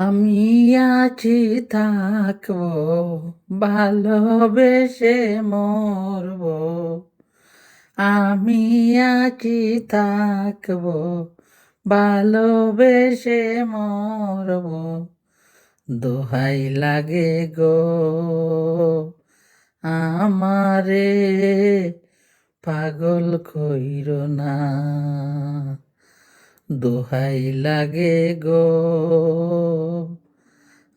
আমি আছি থাকবো, ভালোবেসে মরবো। আমি আছি থাকবো, ভালোবেসে মরবো। দোহাই লাগে গো আমারে, পাগল কইরো না। দোহাই লাগে গো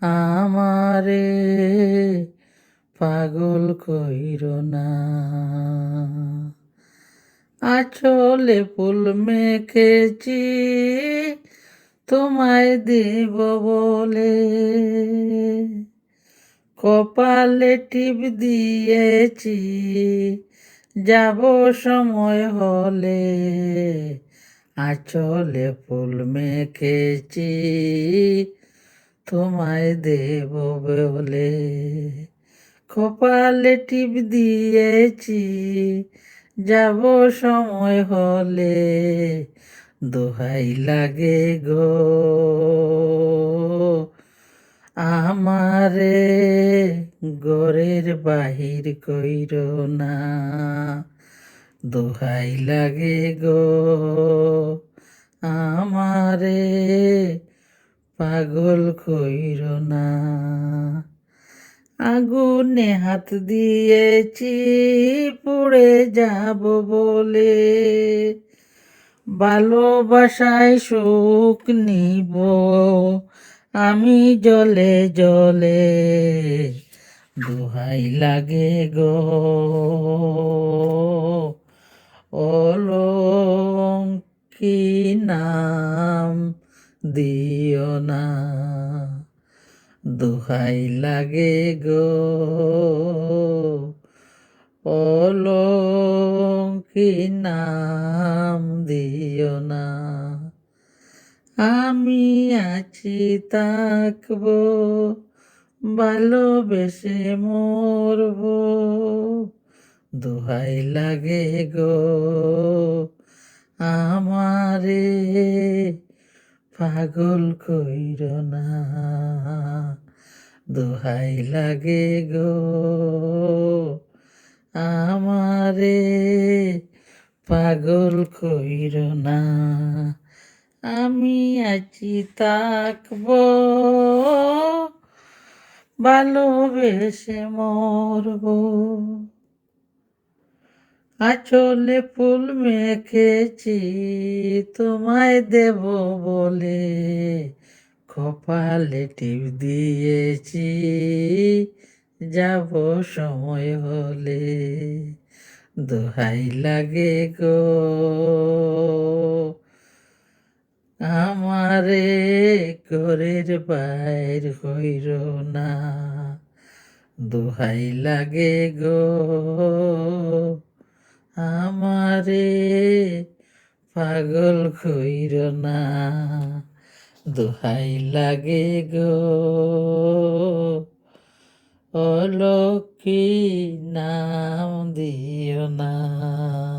আমারে, পাগল কইরো না। আঁচলে ফুল মেখেছি তোমায় দেব বলে, কপালে টিপ দিয়েছি যাব সময় হলে। আঁচলে ফুল মেখেছি তোমায় দেব বলে, কপালে টিপ দিয়েছি যাব সময় হলে। দোহাই লাগে গো আমারে, ঘরের বাহির কইরো না। দোহাই লাগে গো আমারে, পাগল কইরো না। আগুনে হাত দিয়েছি পুড়ে যাব বলে, ভালোবাসায় সুখ নিব আমি জলে জলে। দোহাই লাগে গো অলঙ্কি নাম দিও না। দোহাই লাগে গো অলঙ্কি নাম দিও না। আমি আছি থাকবো, ভালোবেসে মরবো। দোহাই লাগে গো আমারে, পাগল কইরো না। দোহাই লাগে গো আমারে, পাগল কইরো না। আমি আছি থাকবো, ভালোবেসে মরবো। আঁচলে ফুল মেখেছি তোমায় দেব বলে, কপালে টিপ দিয়েছি যাব সময় হলে। দোহাই লাগে গো আমারে, ঘরের বাইর হইর না। দোহাই লাগে গো আমারে, পাগল কইর না। দোহাই লাগে গো অলক্ষী নাম দিও না।